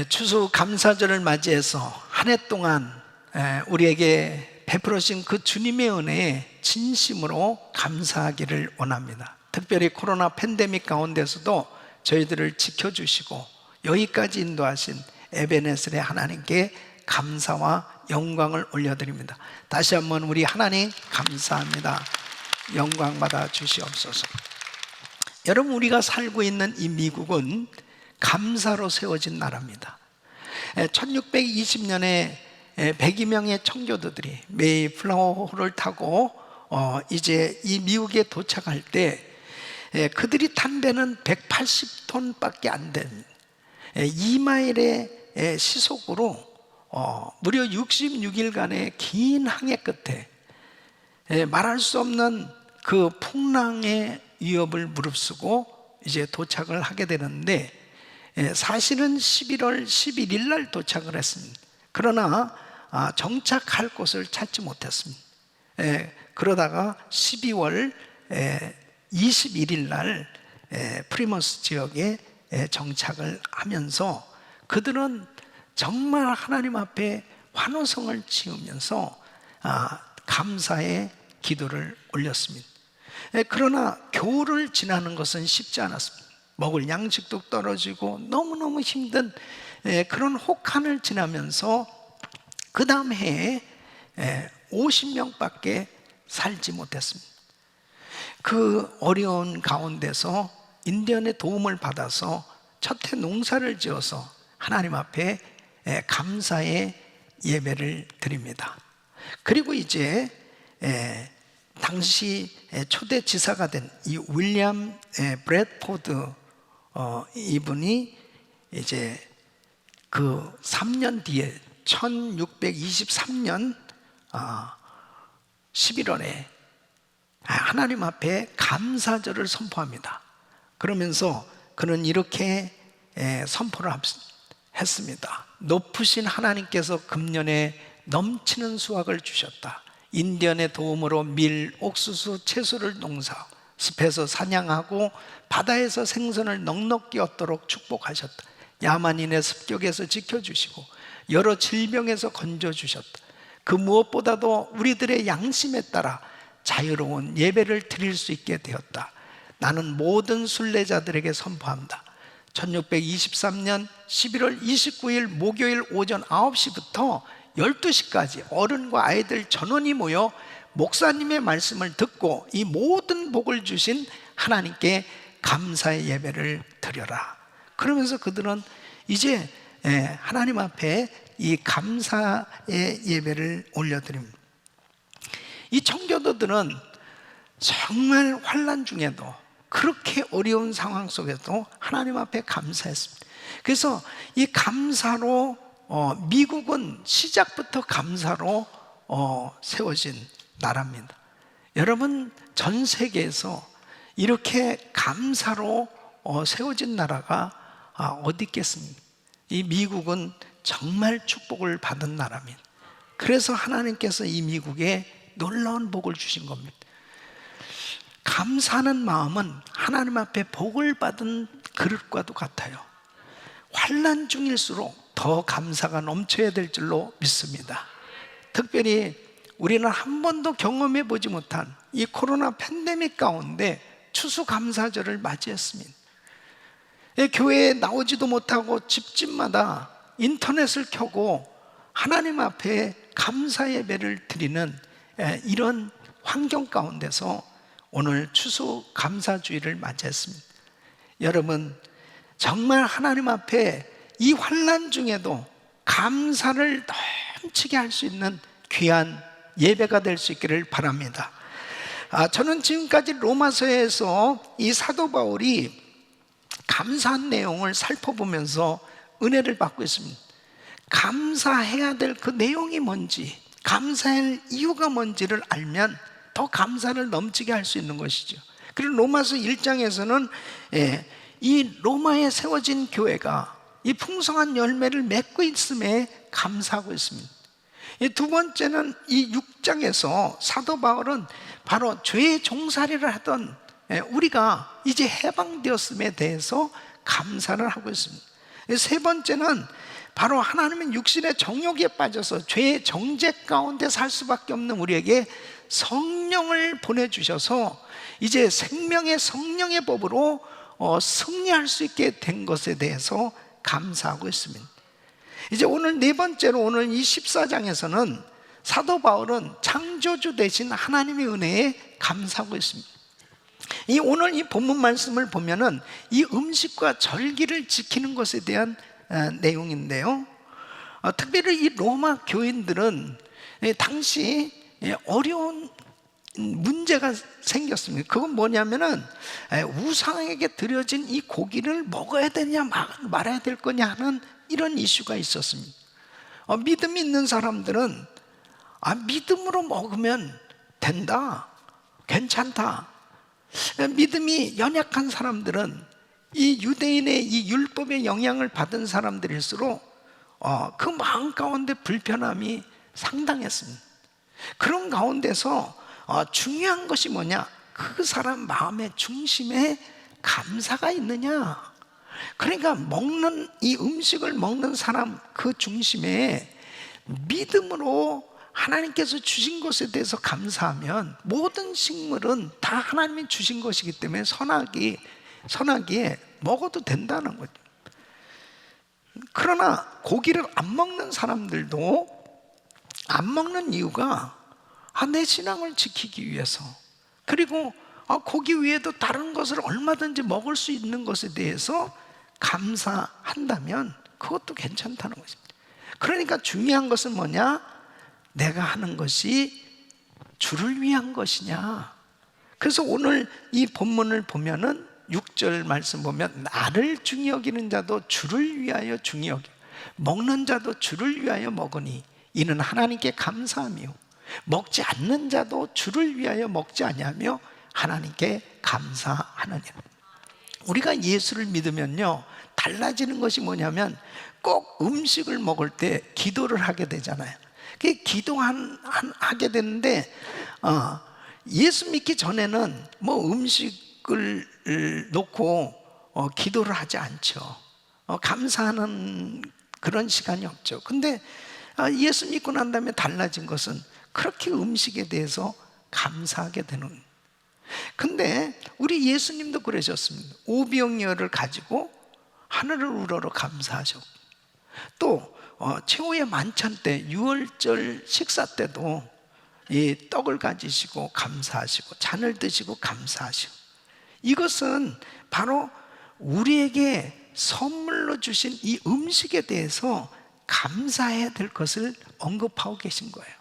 추수 감사절을 맞이해서 한 해 동안 우리에게 베풀어신 그 주님의 은혜에 진심으로 감사하기를 원합니다. 특별히 코로나 팬데믹 가운데서도 저희들을 지켜주시고 여기까지 인도하신 에베네셀의 하나님께 감사와 영광을 올려드립니다. 다시 한번 우리 하나님 감사합니다. 영광 받아 주시옵소서. 여러분, 우리가 살고 있는 이 미국은 감사로 세워진 나라입니다. 1620년에 102명의 청교도들이 메이플라워호를 타고 이제 이 미국에 도착할 때 그들이 탄 배는 180톤 밖에 안 된 2마일의 시속으로 무려 66일간의 긴 항해 끝에 말할 수 없는 그 풍랑의 위협을 무릅쓰고 이제 도착을 하게 되는데, 사실은 11월 11일 날 도착을 했습니다. 그러나 정착할 곳을 찾지 못했습니다. 그러다가 12월 21일 날 프리머스 지역에 정착을 하면서 그들은 정말 하나님 앞에 환호성을 지으면서 감사의 기도를 올렸습니다. 그러나 겨울을 지나는 것은 쉽지 않았습니다. 먹을 양식도 떨어지고 너무너무 힘든 그런 혹한을 지나면서 그 다음 해에 50명밖에 살지 못했습니다. 그 어려운 가운데서 인디언의 도움을 받아서 첫 해 농사를 지어서 하나님 앞에 감사의 예배를 드립니다. 그리고 이제 당시 초대 지사가 된 이 윌리엄 브래드포드 이분이 이제 그 3년 뒤에 1623년 11월에 하나님 앞에 감사절을 선포합니다. 그러면서 그는 이렇게 선포를 했습니다. 높으신 하나님께서 금년에 넘치는 수확을 주셨다. 인디언의 도움으로 밀, 옥수수, 채소를 농사, 숲에서 사냥하고 바다에서 생선을 넉넉히 얻도록 축복하셨다. 야만인의 습격에서 지켜주시고 여러 질병에서 건져주셨다. 그 무엇보다도 우리들의 양심에 따라 자유로운 예배를 드릴 수 있게 되었다. 나는 모든 순례자들에게 선포한다. 1623년 11월 29일 목요일 오전 9시부터 12시까지 어른과 아이들 전원이 모여 목사님의 말씀을 듣고 이 모든 복을 주신 하나님께 감사의 예배를 드려라. 그러면서 그들은 이제 하나님 앞에 이 감사의 예배를 올려드립니다. 이 청교도들은 정말 환난 중에도 그렇게 어려운 상황 속에도 하나님 앞에 감사했습니다. 그래서 이 감사로 미국은 시작부터 감사로 세워진 나라입니다. 여러분, 전 세계에서 이렇게 감사로 세워진 나라가 어디 있겠습니까? 이 미국은 정말 축복을 받은 나라입니다. 그래서 하나님께서 이 미국에 놀라운 복을 주신 겁니다. 감사하는 마음은 하나님 앞에 복을 받은 그릇과도 같아요. 환난 중일수록 더 감사가 넘쳐야 될 줄로 믿습니다. 특별히 우리는 한 번도 경험해 보지 못한 이 코로나 팬데믹 가운데 추수감사절을 맞이했습니다. 교회에 나오지도 못하고 집집마다 인터넷을 켜고 하나님 앞에 감사 예배를 드리는 이런 환경 가운데서 오늘 추수감사주일을 맞이했습니다. 여러분, 정말 하나님 앞에 이 환난 중에도 감사를 넘치게 할 수 있는 귀한 예배가 될 수 있기를 바랍니다. 저는 지금까지 로마서에서 이 사도 바울이 감사한 내용을 살펴보면서 은혜를 받고 있습니다. 감사해야 될 그 내용이 뭔지, 감사할 이유가 뭔지를 알면 더 감사를 넘치게 할 수 있는 것이죠. 그리고 로마서 1장에서는 이 로마에 세워진 교회가 이 풍성한 열매를 맺고 있음에 감사하고 있습니다. 두 번째는 이 6장에서 사도 바울은 바로 죄의 종살이를 하던 우리가 이제 해방되었음에 대해서 감사를 하고 있습니다. 세 번째는 바로 하나님은 육신의 정욕에 빠져서 죄의 정죄 가운데 살 수밖에 없는 우리에게 성령을 보내주셔서 이제 생명의 성령의 법으로 승리할 수 있게 된 것에 대해서 감사하고 있습니다. 이제 오늘 네 번째로, 오늘 이 14장에서는 사도 바울은 창조주 되신 하나님의 은혜에 감사하고 있습니다. 오늘 이 본문 말씀을 보면은 이 음식과 절기를 지키는 것에 대한 내용인데요, 특별히 이 로마 교인들은 당시 어려운 문제가 생겼습니다. 그건 뭐냐면은 우상에게 드려진 이 고기를 먹어야 되냐 말아야 될 거냐 하는 이런 이슈가 있었습니다. 믿음이 있는 사람들은 믿음으로 먹으면 된다, 괜찮다. 믿음이 연약한 사람들은, 이 유대인의 이 율법의 영향을 받은 사람들일수록 그 마음 가운데 불편함이 상당했습니다. 그런 가운데서 중요한 것이 뭐냐? 그 사람 마음의 중심에 감사가 있느냐? 그러니까 먹는 이 음식을 먹는 사람 그 중심에 믿음으로 하나님께서 주신 것에 대해서 감사하면 모든 식물은 다 하나님이 주신 것이기 때문에 선하기에 먹어도 된다는 거죠. 그러나 고기를 안 먹는 사람들도 안 먹는 이유가 내 신앙을 지키기 위해서, 그리고 고기 외에도 다른 것을 얼마든지 먹을 수 있는 것에 대해서 감사한다면 그것도 괜찮다는 것입니다. 그러니까 중요한 것은 뭐냐? 내가 하는 것이 주를 위한 것이냐. 그래서 오늘 이 본문을 보면은 6절 말씀 보면, 나를 중히 여기는 자도 주를 위하여 중히 여겨 먹는 자도 주를 위하여 먹으니 이는 하나님께 감사하며 먹지 않는 자도 주를 위하여 먹지 아니하며 하나님께 감사하느니라. 우리가 예수를 믿으면요, 달라지는 것이 뭐냐면 꼭 음식을 먹을 때 기도를 하게 되잖아요. 기도하게 되는데 예수 믿기 전에는 뭐 음식을 놓고 기도를 하지 않죠. 감사하는 그런 시간이 없죠. 근데 예수 믿고 난 다음에 달라진 것은 그렇게 음식에 대해서 감사하게 되는. 근데 우리 예수님도 그러셨습니다. 오병이어를 가지고 하늘을 우러러 감사하셨고, 또 최후의 만찬 때, 유월절 식사 때도 이 떡을 가지시고 감사하시고 잔을 드시고 감사하시고, 이것은 바로 우리에게 선물로 주신 이 음식에 대해서 감사해야 될 것을 언급하고 계신 거예요.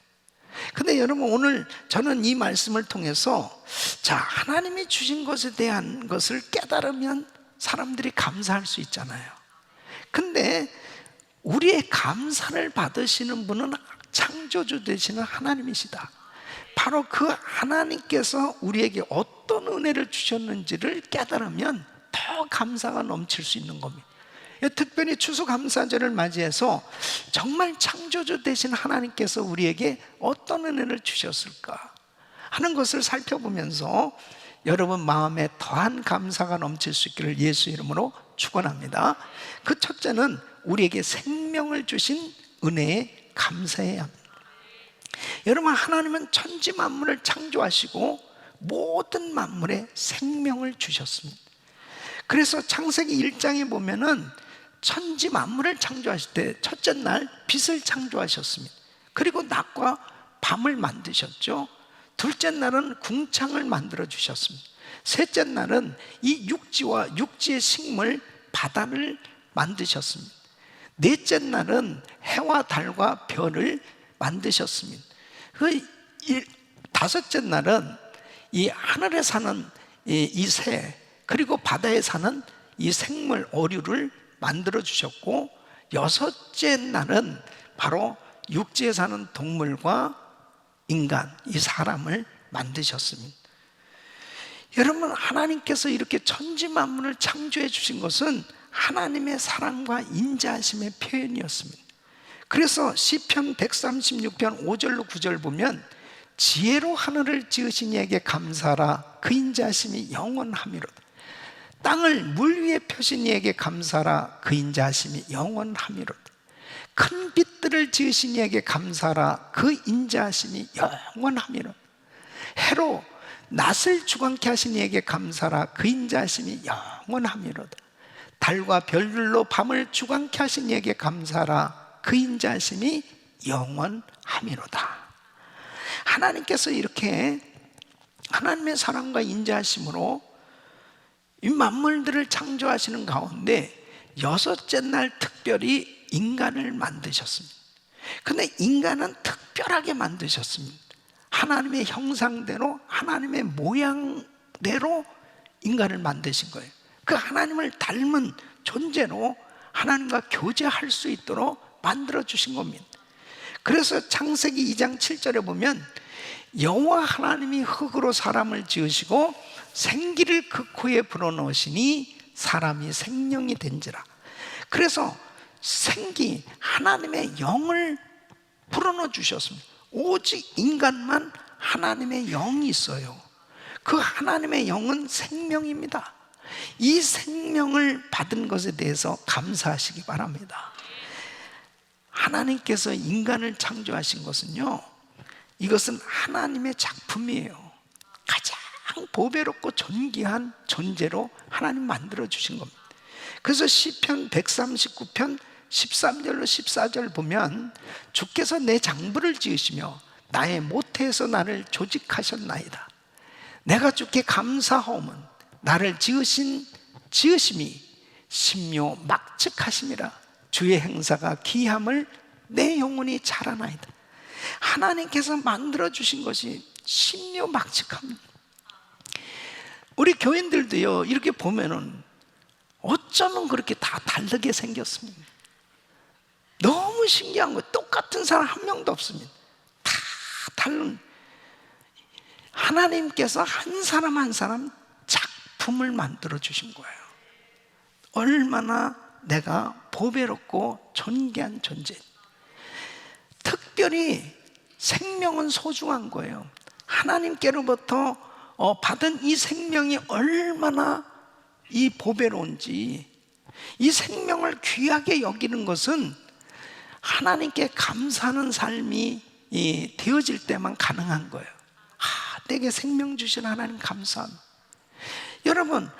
근데 여러분, 오늘 저는 이 말씀을 통해서 하나님이 주신 것에 대한 것을 깨달으면 사람들이 감사할 수 있잖아요. 근데 우리의 감사를 받으시는 분은 창조주 되시는 하나님이시다. 바로 그 하나님께서 우리에게 어떤 은혜를 주셨는지를 깨달으면 더 감사가 넘칠 수 있는 겁니다. 특별히 추수감사절을 맞이해서 정말 창조주 되신 하나님께서 우리에게 어떤 은혜를 주셨을까 하는 것을 살펴보면서 여러분 마음에 더한 감사가 넘칠 수 있기를 예수 이름으로 축원합니다. 그 첫째는 우리에게 생명을 주신 은혜에 감사해야 합니다. 여러분, 하나님은 천지 만물을 창조하시고 모든 만물에 생명을 주셨습니다. 그래서 창세기 1장에 보면은 천지 만물을 창조하실 때 첫째 날 빛을 창조하셨습니다. 그리고 낮과 밤을 만드셨죠. 둘째 날은 궁창을 만들어 주셨습니다. 셋째 날은 이 육지와 육지의 식물 바다를 만드셨습니다. 넷째 날은 해와 달과 별을 만드셨습니다. 다섯째 날은 이 하늘에 사는 이 새, 그리고 바다에 사는 이 생물 어류를 만들어 주셨고, 여섯째 날은 바로 육지에 사는 동물과 인간, 이 사람을 만드셨습니다. 여러분, 하나님께서 이렇게 천지 만물을 창조해 주신 것은 하나님의 사랑과 인자하심의 표현이었습니다. 그래서 시편 136편 5절로 9절 보면, 지혜로 하늘을 지으신 이에게 감사하라, 그 인자하심이 영원하미로다. 땅을 물 위에 펴신 이에게 감사하라. 그 인자하심이 영원함이로다. 큰 빛들을 지으신 이에게 감사하라. 그 인자하심이 영원함이로다. 해로 낮을 주관케 하신 이에게 감사하라. 그 인자하심이 영원함이로다. 달과 별들로 밤을 주관케 하신 이에게 감사하라. 그 인자하심이 영원함이로다. 하나님께서 이렇게 하나님의 사랑과 인자하심으로 이 만물들을 창조하시는 가운데 여섯째 날 특별히 인간을 만드셨습니다. 근데 인간은 특별하게 만드셨습니다. 하나님의 형상대로, 하나님의 모양대로 인간을 만드신 거예요. 그 하나님을 닮은 존재로 하나님과 교제할 수 있도록 만들어 주신 겁니다. 그래서 창세기 2장 7절에 보면 여호와 하나님이 흙으로 사람을 지으시고 생기를 그 코에 불어넣으시니 사람이 생명이 된지라. 그래서 생기, 하나님의 영을 불어넣어 주셨습니다. 오직 인간만 하나님의 영이 있어요. 그 하나님의 영은 생명입니다. 이 생명을 받은 것에 대해서 감사하시기 바랍니다. 하나님께서 인간을 창조하신 것은요, 이것은 하나님의 작품이에요. 가장 보배롭고 존귀한 존재로 하나님 만들어 주신 겁니다. 그래서 시편 139편 13절로 14절 보면 주께서 내 장부를 지으시며 나의 모태에서 나를 조직하셨나이다. 내가 주께 감사하오면 나를 지으심이 신묘 막측하심이라. 주의 행사가 기함을 내 영혼이 자라나이다. 하나님께서 만들어 주신 것이 신묘 막측합니다. 우리 교인들도요, 이렇게 보면은 어쩌면 그렇게 다 다르게 생겼습니다. 너무 신기한 거예요. 똑같은 사람 한 명도 없습니다. 다 다른, 하나님께서 한 사람 한 사람 작품을 만들어 주신 거예요. 얼마나 내가 보배롭고 존귀한 존재. 특별히 생명은 소중한 거예요. 하나님께로부터 받은 이 생명이 얼마나 이 보배로운지, 이 생명을 귀하게 여기는 것은 하나님께 감사하는 삶이 되어질 때만 가능한 거예요. 내게 생명 주신 하나님 감사합니다. 여러분,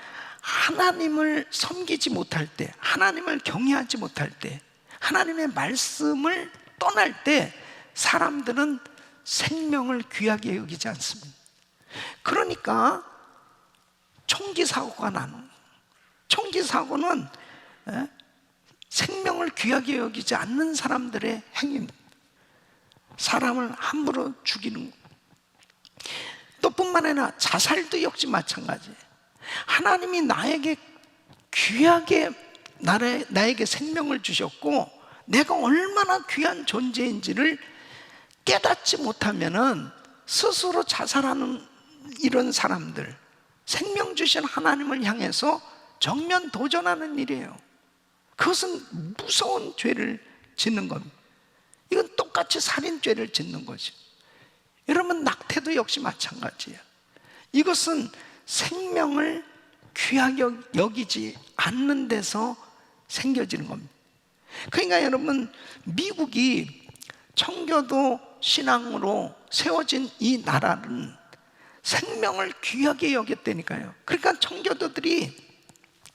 하나님을 섬기지 못할 때, 하나님을 경외하지 못할 때, 하나님의 말씀을 떠날 때 사람들은 생명을 귀하게 여기지 않습니다. 그러니까 총기 사고가 나는, 총기 사고는 생명을 귀하게 여기지 않는 사람들의 행위입니다. 사람을 함부로 죽이는 것. 또 뿐만 아니라 자살도 역시 마찬가지예요. 하나님이 나에게 귀하게 나에게 생명을 주셨고 내가 얼마나 귀한 존재인지를 깨닫지 못하면은 스스로 자살하는 이런 사람들, 생명 주신 하나님을 향해서 정면 도전하는 일이에요. 그것은 무서운 죄를 짓는 겁니다. 이건 똑같이 살인죄를 짓는 거죠. 여러분, 낙태도 역시 마찬가지예요. 이것은 생명을 귀하게 여기지 않는 데서 생겨지는 겁니다. 그러니까 여러분, 미국이 청교도 신앙으로 세워진 이 나라는 생명을 귀하게 여겼다니까요. 그러니까 청교도들이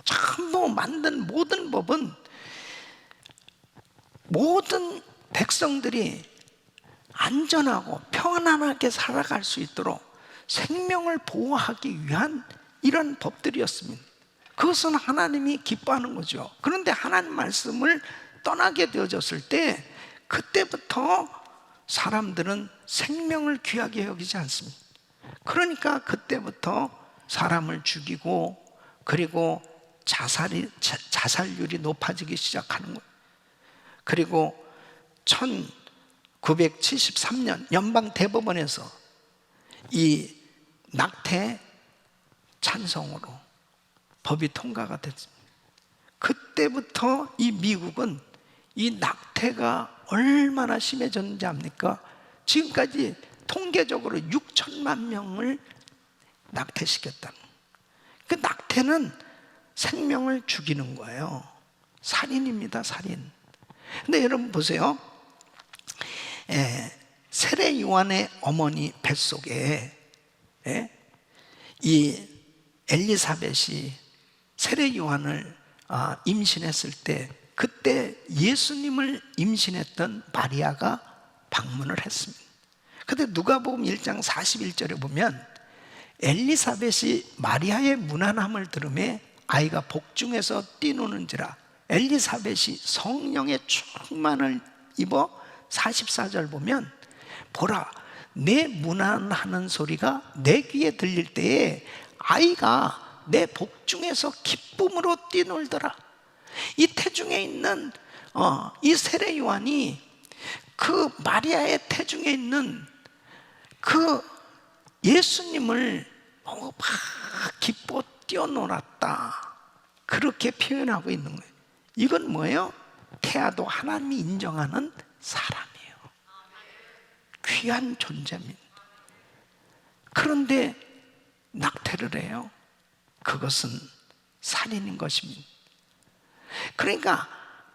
전부 만든 모든 법은 모든 백성들이 안전하고 평안하게 살아갈 수 있도록 생명을 보호하기 위한 이런 법들이었습니다. 그것은 하나님이 기뻐하는 거죠. 그런데 하나님 말씀을 떠나게 되어졌을 때 그때부터 사람들은 생명을 귀하게 여기지 않습니다. 그러니까 그때부터 사람을 죽이고 그리고 자살률이 높아지기 시작하는 거예요. 그리고 1973년 연방 대법원에서 이 낙태 찬성으로 법이 통과가 됐습니다. 그때부터 이 미국은 이 낙태가 얼마나 심해졌는지 압니까? 지금까지 통계적으로 6천만 명을 낙태시켰다는 거예요. 그 낙태는 생명을 죽이는 거예요. 살인입니다, 살인. 근데 여러분 보세요. 세례 요한의 어머니 뱃속에 이 엘리사벳이 세례 요한을 임신했을 때, 그때 예수님을 임신했던 마리아가 방문을 했습니다. 근데 누가복음 1장 41절에 보면 엘리사벳이 마리아의 무난함을 들으매 아이가 복중에서 뛰노는지라. 엘리사벳이 성령의 충만을 입어 44절 보면 보라, 내 무난하는 소리가 내 귀에 들릴 때에 아이가 내 복중에서 기쁨으로 뛰놀더라. 이 태중에 있는 이 세례 요한이 그 마리아의 태중에 있는 그 예수님을 보고 막 기뻐 뛰어놀았다, 그렇게 표현하고 있는 거예요. 이건 뭐예요? 태아도 하나님이 인정하는 사람이에요. 귀한 존재입니다. 그런데 낙태를 해요. 그것은 살인인 것입니다. 그러니까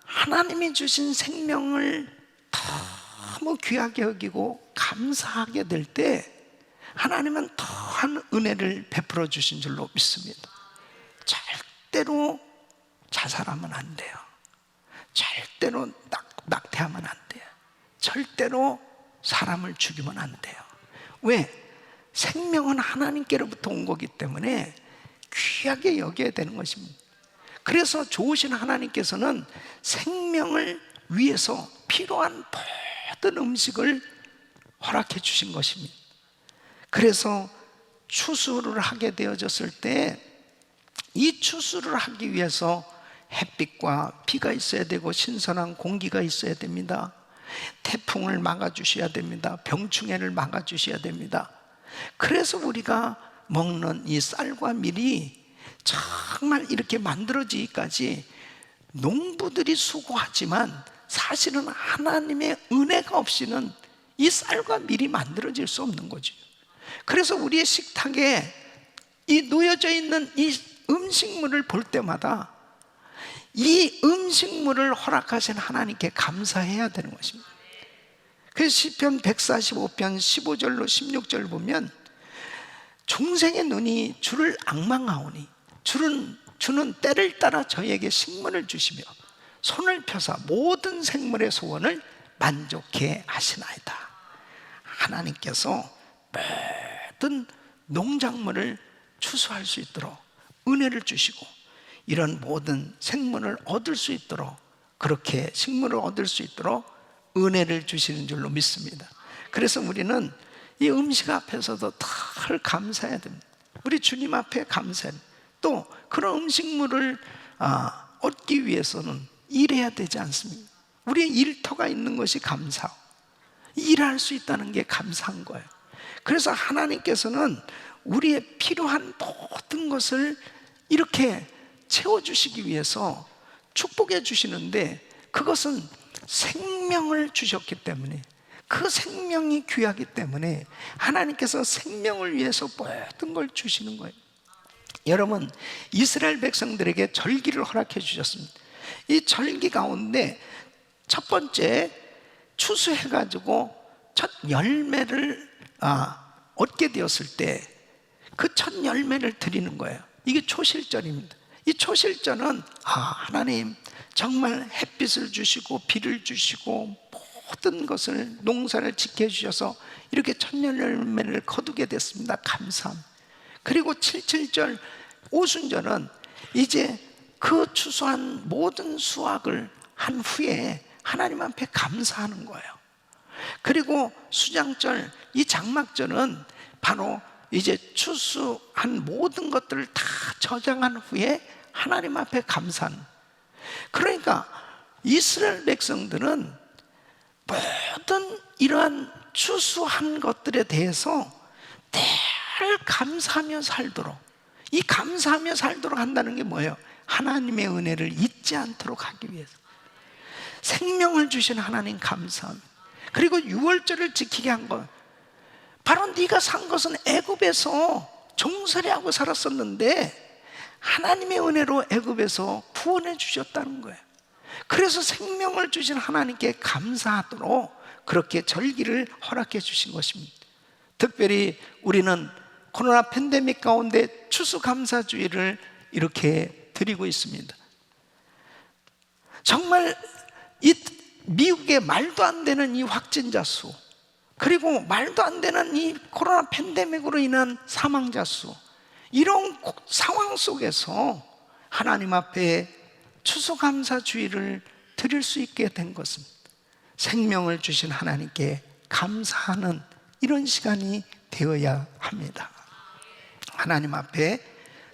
하나님이 주신 생명을 너무 귀하게 여기고 감사하게 될 때 하나님은 더한 은혜를 베풀어 주신 줄로 믿습니다. 절대로 자살하면 안 돼요. 절대로 낙태하면 안 돼요. 절대로 사람을 죽이면 안 돼요. 왜? 생명은 하나님께로부터 온 거기 때문에 귀하게 여겨야 되는 것입니다. 그래서 좋으신 하나님께서는 생명을 위해서 필요한 모든 음식을 허락해 주신 것입니다. 그래서 추수를 하게 되어졌을 때 이 추수를 하기 위해서 햇빛과 비가 있어야 되고 신선한 공기가 있어야 됩니다. 태풍을 막아주셔야 됩니다. 병충해를 막아주셔야 됩니다. 그래서 우리가 먹는 이 쌀과 밀이 정말 이렇게 만들어지기까지 농부들이 수고하지만 사실은 하나님의 은혜가 없이는 이 쌀과 밀이 만들어질 수 없는 거죠. 그래서 우리의 식탁에 이 놓여져 있는 이 음식물을 볼 때마다 이 음식물을 허락하신 하나님께 감사해야 되는 것입니다. 그래서 시편 145편 15절로 16절 보면 중생의 눈이 주를 앙망하오니 주는 때를 따라 저에게 식물을 주시며 손을 펴사 모든 생물의 소원을 만족해 하시나이다. 하나님께서 모든 농작물을 추수할 수 있도록 은혜를 주시고 이런 모든 생물을 얻을 수 있도록, 그렇게 식물을 얻을 수 있도록 은혜를 주시는 줄로 믿습니다. 그래서 우리는 이 음식 앞에서도 늘 감사해야 됩니다. 우리 주님 앞에 감사해야 됩니다. 또 그런 음식물을 얻기 위해서는 일해야 되지 않습니까? 우리의 일터가 있는 것이 감사하고 일할 수 있다는 게 감사한 거예요. 그래서 하나님께서는 우리의 필요한 모든 것을 이렇게 채워주시기 위해서 축복해 주시는데, 그것은 생명을 주셨기 때문에, 그 생명이 귀하기 때문에 하나님께서 생명을 위해서 모든 걸 주시는 거예요. 여러분, 이스라엘 백성들에게 절기를 허락해 주셨습니다. 이 절기 가운데 첫 번째 추수해가지고 첫 열매를 얻게 되었을 때 그 첫 열매를 드리는 거예요. 이게 초실절입니다. 이 초실절은 하나님 정말 햇빛을 주시고 비를 주시고 모든 것을, 농사를 지켜주셔서 이렇게 첫 열매를 거두게 됐습니다. 감사합니다. 그리고 77절 오순절은 이제 그 추수한 모든 수확을 한 후에 하나님 앞에 감사하는 거예요. 그리고 수장절, 이 장막절은 바로 이제 추수한 모든 것들을 다 저장한 후에 하나님 앞에 감사하는. 그러니까 이스라엘 백성들은 모든 이러한 추수한 것들에 대해서 늘 감사하며 살도록, 이 감사하며 살도록 한다는 게 뭐예요? 하나님의 은혜를 잊지 않도록 하기 위해서. 생명을 주신 하나님 감사합니다. 그리고 유월절을 지키게 한 것, 바로 네가 산 것은 애굽에서 종살이하고 살았었는데 하나님의 은혜로 애굽에서 구원해 주셨다는 거예요. 그래서 생명을 주신 하나님께 감사하도록 그렇게 절기를 허락해 주신 것입니다. 특별히 우리는 코로나 팬데믹 가운데 추수감사주의를 이렇게 드리고 있습니다. 정말 이 미국의 말도 안 되는 이 확진자 수, 그리고 말도 안 되는 이 코로나 팬데믹으로 인한 사망자 수, 이런 상황 속에서 하나님 앞에 추수감사주의를 드릴 수 있게 된 것은 생명을 주신 하나님께 감사하는 이런 시간이 되어야 합니다. 하나님 앞에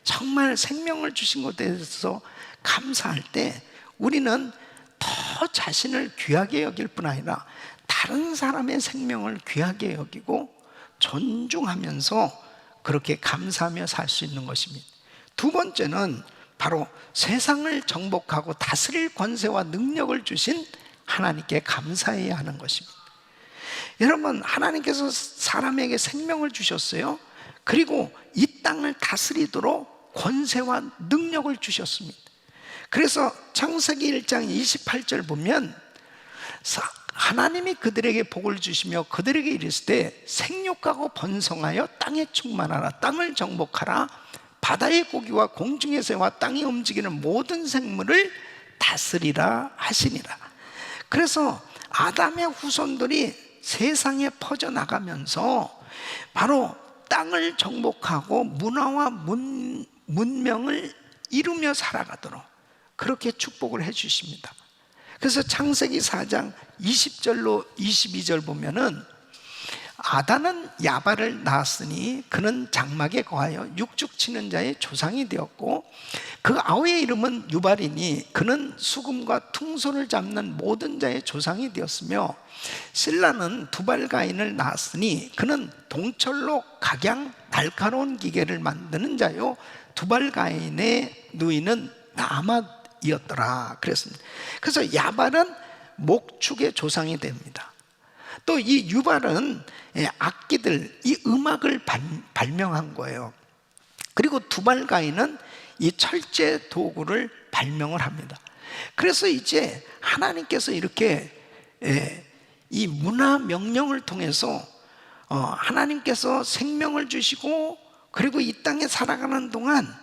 정말 생명을 주신 것에 대해서 감사할 때 우리는 더 자신을 귀하게 여길 뿐 아니라 다른 사람의 생명을 귀하게 여기고 존중하면서 그렇게 감사하며 살 수 있는 것입니다. 두 번째는 바로 세상을 정복하고 다스릴 권세와 능력을 주신 하나님께 감사해야 하는 것입니다. 여러분, 하나님께서 사람에게 생명을 주셨어요. 그리고 이 땅을 다스리도록 권세와 능력을 주셨습니다. 그래서 창세기 1장 28절 보면 하나님이 그들에게 복을 주시며 그들에게 이르시되 생육하고 번성하여 땅에 충만하라, 땅을 정복하라, 바다의 고기와 공중의 새와 땅에 움직이는 모든 생물을 다스리라 하시니라. 그래서 아담의 후손들이 세상에 퍼져나가면서 바로 땅을 정복하고 문화와 문명을 이루며 살아가도록 그렇게 축복을 해 주십니다. 그래서 창세기 4장 20절로 22절 보면은 아담은 야발을 낳았으니 그는 장막에 거하여 육축치는 자의 조상이 되었고 그 아우의 이름은 유발이니 그는 수금과 퉁소를 잡는 모든 자의 조상이 되었으며 실라는 두발가인을 낳았으니 그는 동철로 각양 날카로운 기계를 만드는 자요 두발가인의 누이는 나아맛이었더라 그랬습니다. 그래서 야발은 목축의 조상이 됩니다. 또 이 유발은 악기들, 이 음악을 발명한 거예요. 그리고 두발가인은 이 철제 도구를 발명을 합니다. 그래서 이제 하나님께서 이렇게 이 문화 명령을 통해서 하나님께서 생명을 주시고 그리고 이 땅에 살아가는 동안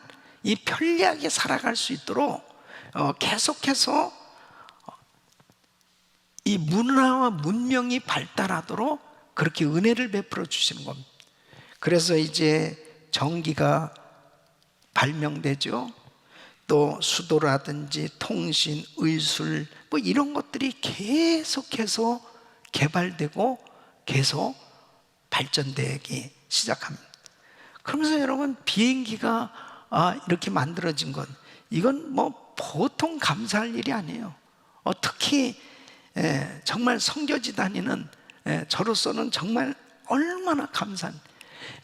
이 편리하게 살아갈 수 있도록 계속해서 이 문화와 문명이 발달하도록 그렇게 은혜를 베풀어 주시는 겁니다. 그래서 이제 전기가 발명되죠. 또 수도라든지 통신, 의술 뭐 이런 것들이 계속해서 개발되고 계속 발전되기 시작합니다. 그러면서 여러분 비행기가 이렇게 만들어진 건 이건 뭐 보통 감사할 일이 아니에요. 특히 정말 선교지 다니는 저로서는 정말 얼마나 감사합니다.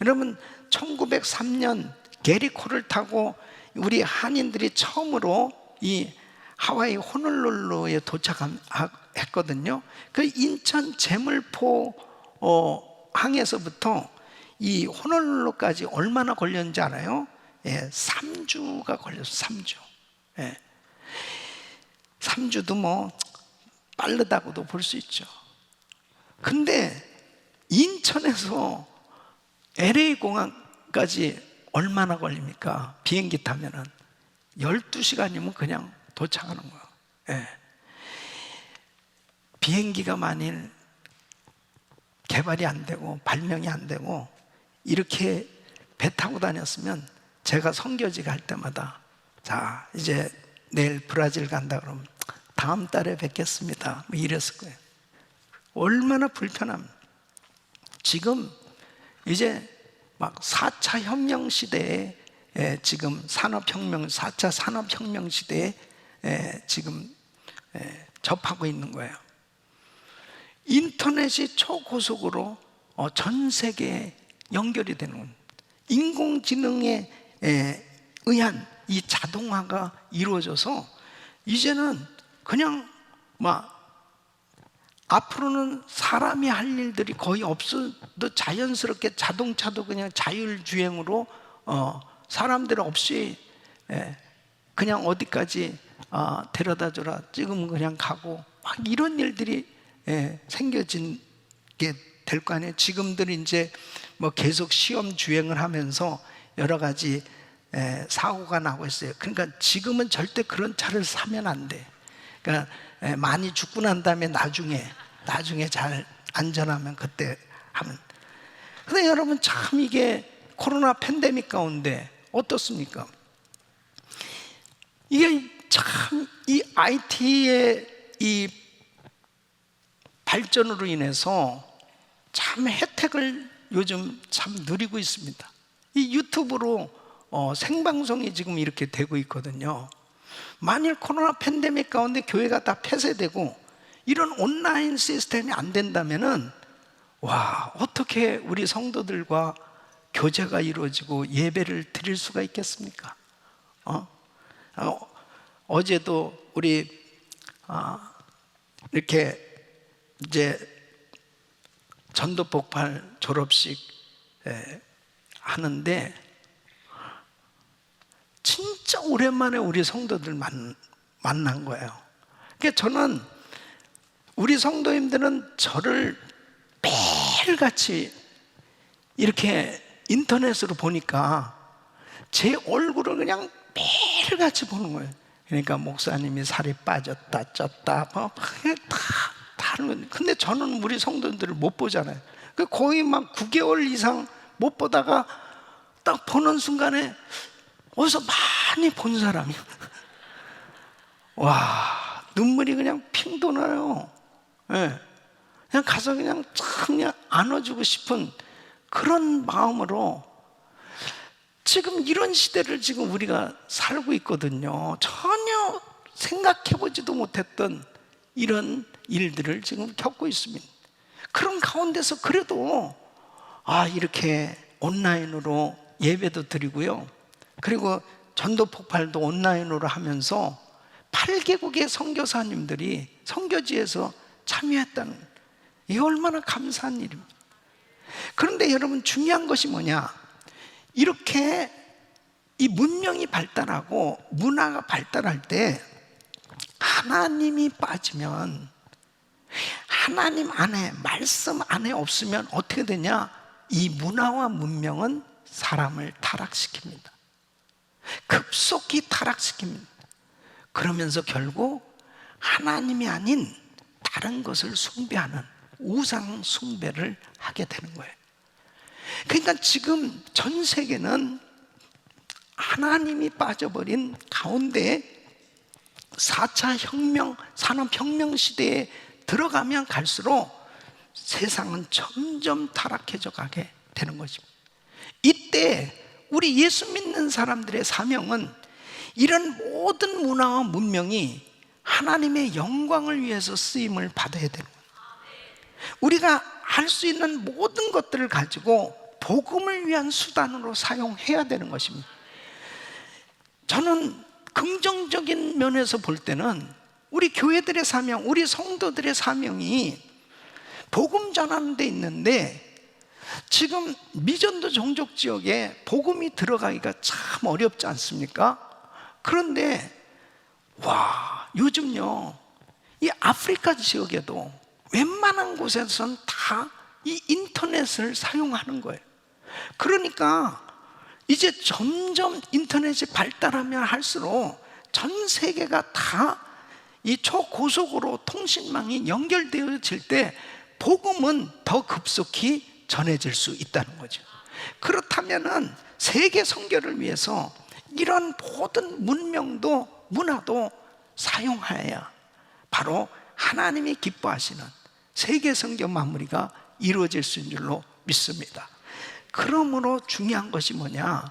여러분 1903년 게리코를 타고 우리 한인들이 처음으로 이 하와이 호놀룰루에 도착했거든요. 그 인천 제물포 항에서부터 이 호놀룰루까지 얼마나 걸렸는지 알아요? 3주가 걸렸어요. 3주. 3주도 뭐 빠르다고도 볼 수 있죠. 근데 인천에서 LA 공항까지 얼마나 걸립니까? 비행기 타면은 12시간이면 그냥 도착하는 거예요. 비행기가 만일 개발이 안 되고 발명이 안 되고 이렇게 배 타고 다녔으면 제가 선교지 갈 때마다 자 이제 내일 브라질 간다 그러면 다음 달에 뵙겠습니다 뭐 이랬을 거예요. 얼마나 불편합니다. 지금 이제 막 4차 혁명 시대에 지금 4차 산업혁명 시대에 지금 접하고 있는 거예요. 인터넷이 초고속으로 전 세계에 연결이 되는 겁니다. 인공지능에 의한 이 자동화가 이루어져서 이제는 그냥 막 앞으로는 사람이 할 일들이 거의 없어도 자연스럽게 자동차도 그냥 자율주행으로 사람들 없이 예, 그냥 어디까지 데려다 줘라 찍으면 그냥 가고 막 이런 일들이 생겨진 게 될 거 아니에요. 지금들 이제 뭐 계속 시험 주행을 하면서 여러 가지 사고가 나고 있어요. 그러니까 지금은 절대 그런 차를 사면 안 돼. 그러니까 많이 죽고 난 다음에 나중에 잘 안전하면 그때 하면. 근데 여러분 참 이게 코로나 팬데믹 가운데 어떻습니까? 이게 참 이 IT의 이 발전으로 인해서 참 혜택을 요즘 참 누리고 있습니다. 이 유튜브로 생방송이 지금 이렇게 되고 있거든요. 만일 코로나 팬데믹 가운데 교회가 다 폐쇄되고 이런 온라인 시스템이 안 된다면은 와, 어떻게 우리 성도들과 교제가 이루어지고 예배를 드릴 수가 있겠습니까? 어제도 우리 이렇게 이제 전도 폭발 졸업식 하는데 진짜 오랜만에 우리 성도들 만난 거예요. 그러니까 저는 우리 성도님들은 저를 매일같이 이렇게 인터넷으로 보니까 제 얼굴을 그냥 매일같이 보는 거예요. 그러니까 목사님이 살이 빠졌다 쪘다 뭐 다 다른 건데, 근데 저는 우리 성도들을 못 보잖아요. 거의 막 9개월 이상 못 보다가 딱 보는 순간에 어디서 많이 본 사람이 와, 눈물이 그냥 핑 도나요. 그냥 가서 그냥 그냥 안아주고 싶은 그런 마음으로 지금 이런 시대를 지금 우리가 살고 있거든요. 전혀 생각해보지도 못했던 이런 일들을 지금 겪고 있습니다. 그런 가운데서 그래도 이렇게 온라인으로 예배도 드리고요, 그리고 전도 폭발도 온라인으로 하면서 8개국의 선교사님들이 선교지에서 참여했다는, 이게 얼마나 감사한 일입니다. 그런데 여러분 중요한 것이 뭐냐, 이렇게 이 문명이 발달하고 문화가 발달할 때 하나님이 빠지면, 하나님 안에, 말씀 안에 없으면 어떻게 되냐, 이 문화와 문명은 사람을 타락시킵니다. 급속히 타락시킵니다. 그러면서 결국 하나님이 아닌 다른 것을 숭배하는 우상 숭배를 하게 되는 거예요. 그러니까 지금 전 세계는 하나님이 빠져버린 가운데 4차 혁명, 산업혁명 시대에 들어가면 갈수록 세상은 점점 타락해져 가게 되는 것입니다. 이때 우리 예수 믿는 사람들의 사명은 이런 모든 문화와 문명이 하나님의 영광을 위해서 쓰임을 받아야 되는 거예요. 우리가 할 수 있는 모든 것들을 가지고 복음을 위한 수단으로 사용해야 되는 것입니다. 저는 긍정적인 면에서 볼 때는 우리 교회들의 사명, 우리 성도들의 사명이 복음 전하는 데 있는데, 지금 미전도 종족 지역에 복음이 들어가기가 참 어렵지 않습니까? 그런데 요즘요, 이 아프리카 지역에도 웬만한 곳에서는 다 이 인터넷을 사용하는 거예요. 그러니까 이제 점점 인터넷이 발달하면 할수록 전 세계가 다 이 초고속으로 통신망이 연결되어질 때 복음은 더 급속히 전해질 수 있다는 거죠. 그렇다면은 세계 선교를 위해서 이런 모든 문명도 문화도 사용하여야 바로 하나님이 기뻐하시는 세계 선교 마무리가 이루어질 수 있는 줄로 믿습니다. 그러므로 중요한 것이 뭐냐,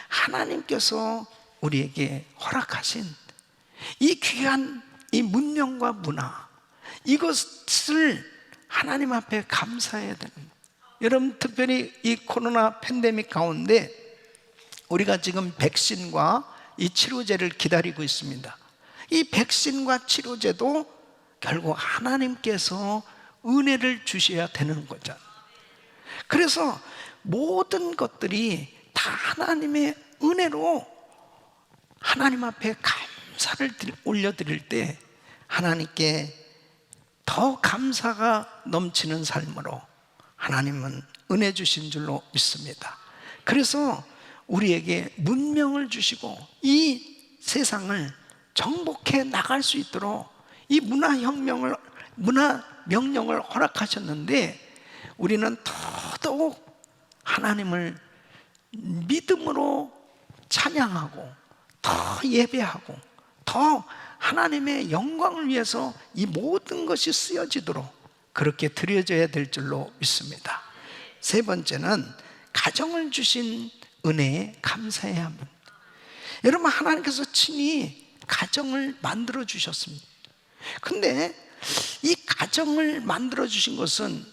하나님께서 우리에게 허락하신 이 귀한 이 문명과 문화, 이것을 하나님 앞에 감사해야 됩니다. 여러분, 특별히 이 코로나 팬데믹 가운데 우리가 지금 백신과 이 치료제를 기다리고 있습니다. 이 백신과 치료제도 결국 하나님께서 은혜를 주셔야 되는 거잖아요. 그래서 모든 것들이 다 하나님의 은혜로 하나님 앞에 감사를 올려드릴 때 하나님께 더 감사가 넘치는 삶으로 하나님은 은혜 주신 줄로 믿습니다. 그래서 우리에게 문명을 주시고 이 세상을 정복해 나갈 수 있도록 이 문화 명령을 허락하셨는데, 우리는 더더욱 하나님을 믿음으로 찬양하고 더 예배하고 더 하나님의 영광을 위해서 이 모든 것이 쓰여지도록 그렇게 드려져야 될 줄로 믿습니다. 세 번째는 가정을 주신 은혜에 감사해야 합니다. 여러분, 하나님께서 친히 가정을 만들어 주셨습니다. 근데 이 가정을 만들어 주신 것은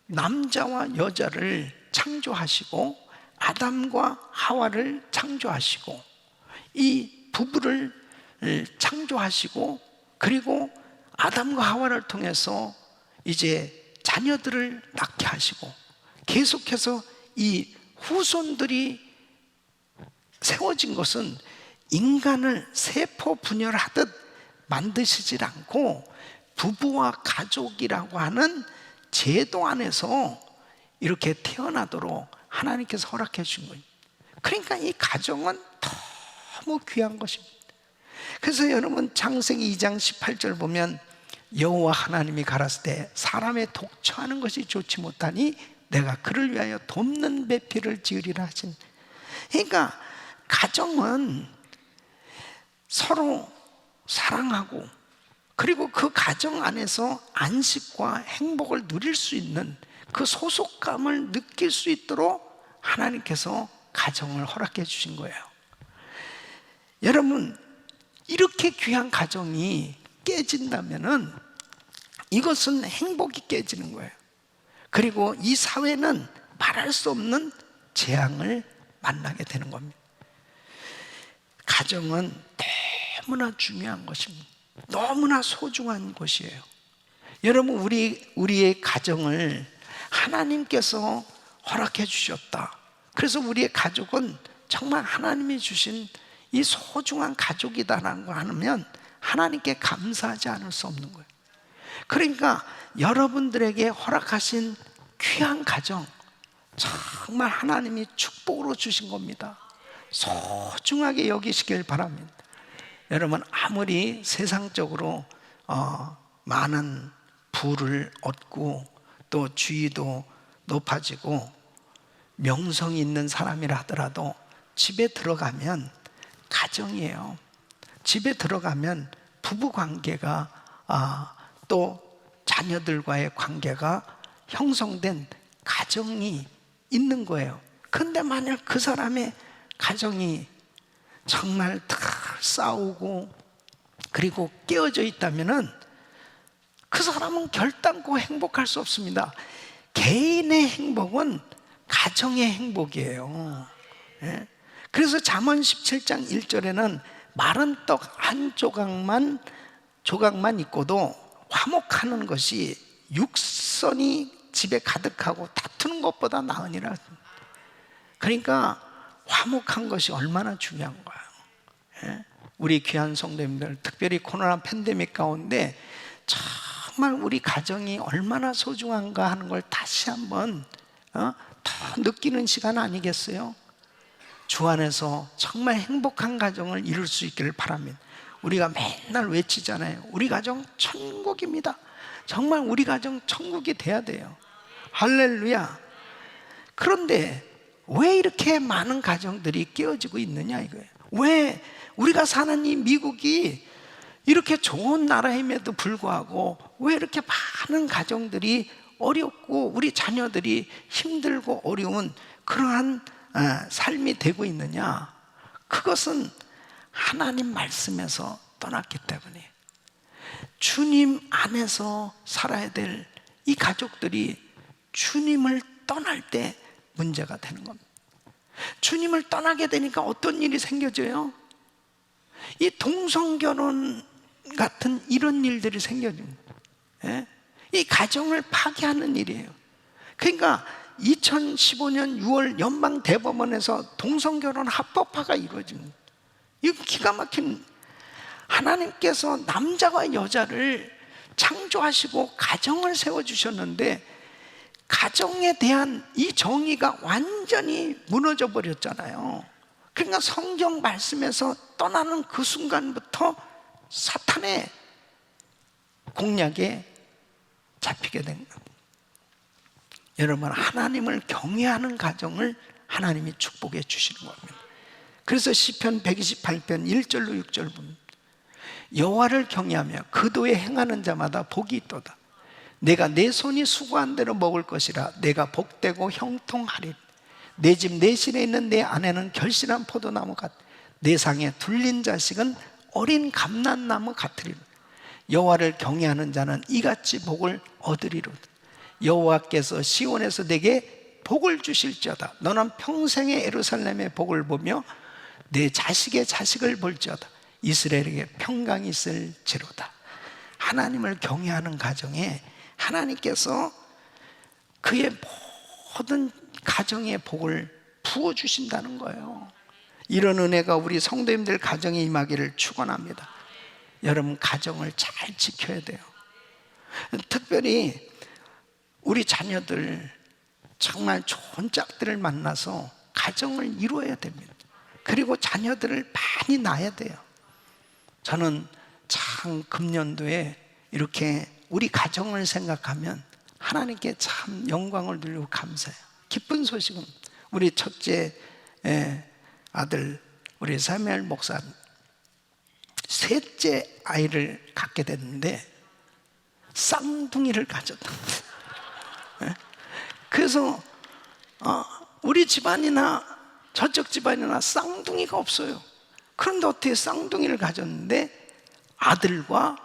남자와 여자를 창조하시고 아담과 하와를 창조하시고 이 부부를 창조하시고, 그리고 아담과 하와를 통해서 이제 자녀들을 낳게 하시고, 계속해서 이 후손들이 세워진 것은 인간을 세포 분열하듯 만드시질 않고 부부와 가족이라고 하는 제도 안에서 이렇게 태어나도록 하나님께서 허락해 주신 거예요. 그러니까 이 가정은 너무 귀한 것입니다. 그래서 여러분, 창세기 2장 18절 보면 여호와 하나님이 가라사대 사람의 독처하는 것이 좋지 못하니 내가 그를 위하여 돕는 배필을 지으리라 하신. 그러니까 가정은 서로 사랑하고, 그리고 그 가정 안에서 안식과 행복을 누릴 수 있는 그 소속감을 느낄 수 있도록 하나님께서 가정을 허락해 주신 거예요. 여러분, 이렇게 귀한 가정이 깨진다면은 이것은 행복이 깨지는 거예요. 그리고 이 사회는 말할 수 없는 재앙을 만나게 되는 겁니다. 가정은 너무나 중요한 것입니다. 너무나 소중한 것이에요. 여러분, 우리의 가정을 하나님께서 허락해 주셨다. 그래서 우리의 가족은 정말 하나님이 주신 이 소중한 가족이다라는 거 하면 하나님께 감사하지 않을 수 없는 거예요. 그러니까 여러분들에게 허락하신 귀한 가정, 정말 하나님이 축복으로 주신 겁니다. 소중하게 여기시길 바랍니다. 여러분, 아무리 세상적으로 많은 부를 얻고 또 지위도 높아지고 명성이 있는 사람이라 하더라도 집에 들어가면 가정이에요. 집에 들어가면 부부 관계가 또 자녀들과의 관계가 형성된 가정이 있는 거예요. 근데 만약 그 사람의 가정이 정말 다 싸우고 그리고 깨어져 있다면은 그 사람은 결단코 행복할 수 없습니다. 개인의 행복은 가정의 행복이에요. 예? 그래서 잠언 17장 1절에는 마른 떡 한 조각만 있고도 화목하는 것이 육선이 집에 가득하고 다투는 것보다 나으니라. 그러니까 화목한 것이 얼마나 중요한 거예요. 예? 우리 귀한 성도님들, 특별히 코로나 팬데믹 가운데 정말 우리 가정이 얼마나 소중한가 하는 걸 다시 한번 더 느끼는 시간 아니겠어요? 주 안에서 정말 행복한 가정을 이룰 수 있기를 바랍니다. 우리가 맨날 외치잖아요. 우리 가정 천국입니다. 정말 우리 가정 천국이 돼야 돼요. 할렐루야. 그런데 왜 이렇게 많은 가정들이 깨어지고 있느냐 이거예요. 왜 우리가 사는 이 미국이 이렇게 좋은 나라임에도 불구하고 왜 이렇게 많은 가정들이 어렵고 우리 자녀들이 힘들고 어려운 그러한 삶이 되고 있느냐? 그것은 하나님 말씀에서 떠났기 때문에 주님 안에서 살아야 될 이 가족들이 주님을 떠날 때 문제가 되는 겁니다. 주님을 떠나게 되니까 어떤 일이 생겨져요? 이 동성결혼 같은 이런 일들이 생겨집니다. 예? 이 가정을 파괴하는 일이에요. 그러니까 2015년 6월 연방대법원에서 동성결혼 합법화가 이루어집니다. 이거 기가 막힌, 하나님께서 남자와 여자를 창조하시고 가정을 세워주셨는데 가정에 대한 이 정의가 완전히 무너져 버렸잖아요. 그러니까 성경 말씀에서 떠나는 그 순간부터 사탄의 공략에 잡히게 된 겁니다. 여러분, 하나님을 경외하는 가정을 하나님이 축복해 주시는 겁니다. 그래서 시편 128편 1절로 6절 보면 여호와를 경외하며 그도에 행하는 자마다 복이 있도다. 내가 내 손이 수고한 대로 먹을 것이라. 내가 복되고 형통하리라. 내 집 내 실에 있는 내 아내는 결실한 포도나무 같. 내 상에 둘린 자식은 어린 감람나무 같으리라. 여호와를 경외하는 자는 이같이 복을 얻으리로다. 여호와께서 시온에서 내게 복을 주실지어다. 너는 평생의 예루살렘의 복을 보며 내 자식의 자식을 볼지어다. 이스라엘에게 평강이 있을지로다. 하나님을 경외하는 가정에 하나님께서 그의 모든 가정의 복을 부어주신다는 거예요. 이런 은혜가 우리 성도님들 가정에 임하기를 축원합니다. 여러분, 가정을 잘 지켜야 돼요. 특별히 우리 자녀들 정말 좋은 짝들을 만나서 가정을 이루어야 됩니다. 그리고 자녀들을 많이 낳아야 돼요. 저는 참 금년도에 이렇게 우리 가정을 생각하면 하나님께 참 영광을 돌리고 감사해요. 기쁜 소식은 우리 첫째 아들 우리 사무엘 목사 셋째 아이를 갖게 됐는데 쌍둥이를 가졌답니다. 그래서 우리 집안이나 저쪽 집안이나 쌍둥이가 없어요. 그런데 어떻게 쌍둥이를 가졌는데 아들과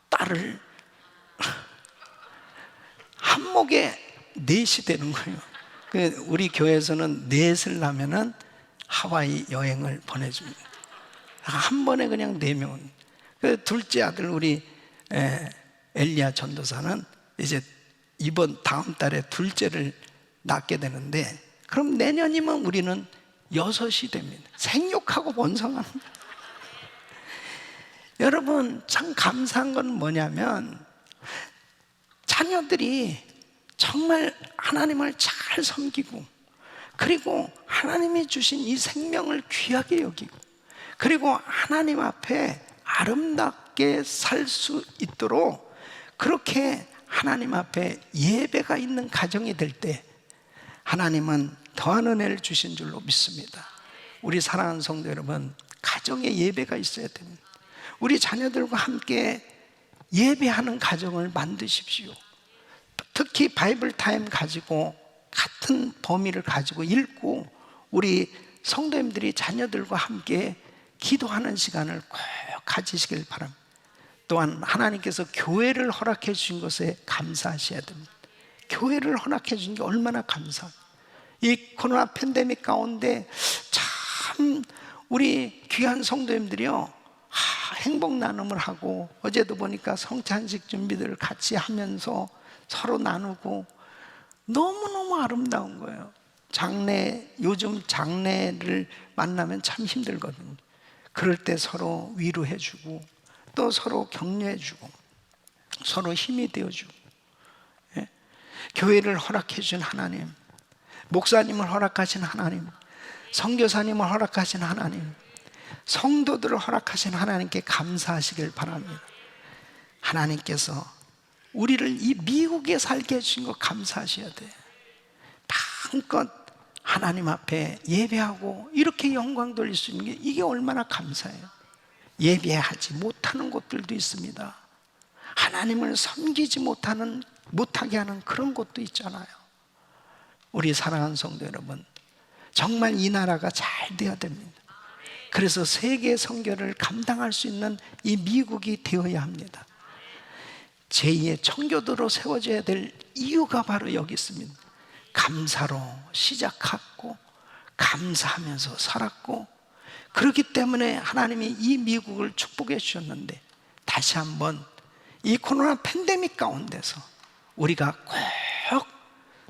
딸을 한 목에 넷이 되는 거예요. 우리 교회에서는 넷을 낳으면은 하와이 여행을 보내줍니다. 한 번에 그냥 4명. 그 둘째 아들 우리 엘리야 전도사는 이제 다음 달에 둘째를 낳게 되는데, 그럼 내년이면 우리는 6이 됩니다. 생육하고 번성합니다. 여러분, 참 감사한 건 뭐냐면 자녀들이 정말 하나님을 잘 섬기고, 그리고 하나님이 주신 이 생명을 귀하게 여기고, 그리고 하나님 앞에 아름답게 살 수 있도록 그렇게 하나님 앞에 예배가 있는 가정이 될 때 하나님은 더한 은혜를 주신 줄로 믿습니다. 우리 사랑하는 성도 여러분, 가정에 예배가 있어야 됩니다. 우리 자녀들과 함께 예배하는 가정을 만드십시오. 특히 바이블 타임 가지고 같은 범위를 가지고 읽고 우리 성도님들이 자녀들과 함께 기도하는 시간을 꼭 가지시길 바랍니다. 또한 하나님께서 교회를 허락해 주신 것에 감사하셔야 됩니다. 교회를 허락해 주신 게 얼마나 감사합니다. 이 코로나 팬데믹 가운데 참 우리 귀한 성도님들이요, 행복 나눔을 하고, 어제도 보니까 성찬식 준비들을 같이 하면서 서로 나누고 너무너무 아름다운 거예요. 요즘 장례를 만나면 참 힘들거든요. 그럴 때 서로 위로해주고 또 서로 격려해주고 서로 힘이 되어주고, 교회를 허락해 준 하나님, 목사님을 허락하신 하나님, 선교사님을 허락하신 하나님, 성도들을 허락하신 하나님께 감사하시길 바랍니다. 하나님께서 우리를 이 미국에 살게 해주신 거 감사하셔야 돼요. 마음껏 하나님 앞에 예배하고 이렇게 영광 돌릴 수 있는 게 이게 얼마나 감사해요. 예배하지 못하는 곳들도 있습니다. 하나님을 섬기지 못하게 하는 그런 곳도 있잖아요. 우리 사랑하는 성도 여러분, 정말 이 나라가 잘 돼야 됩니다. 그래서 세계 선교를 감당할 수 있는 이 미국이 되어야 합니다. 제2의 청교도로 세워져야 될 이유가 바로 여기 있습니다. 감사로 시작했고 감사하면서 살았고, 그렇기 때문에 하나님이 이 미국을 축복해 주셨는데, 다시 한번 이 코로나 팬데믹 가운데서 우리가 꼭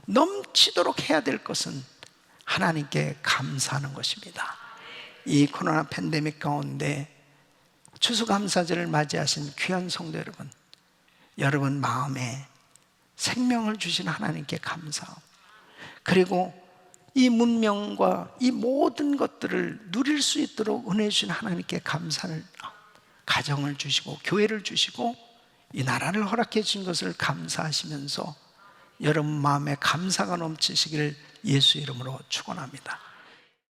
넘치도록 해야 될 것은 하나님께 감사하는 것입니다. 이 코로나 팬데믹 가운데 추수감사절을 맞이하신 귀한 성도 여러분, 여러분 마음에 생명을 주신 하나님께 감사하고, 그리고 이 문명과 이 모든 것들을 누릴 수 있도록 은혜 주신 하나님께 감사를, 가정을 주시고 교회를 주시고 이 나라를 허락해 주신 것을 감사하시면서 여러분 마음에 감사가 넘치시기를 예수 이름으로 축원합니다.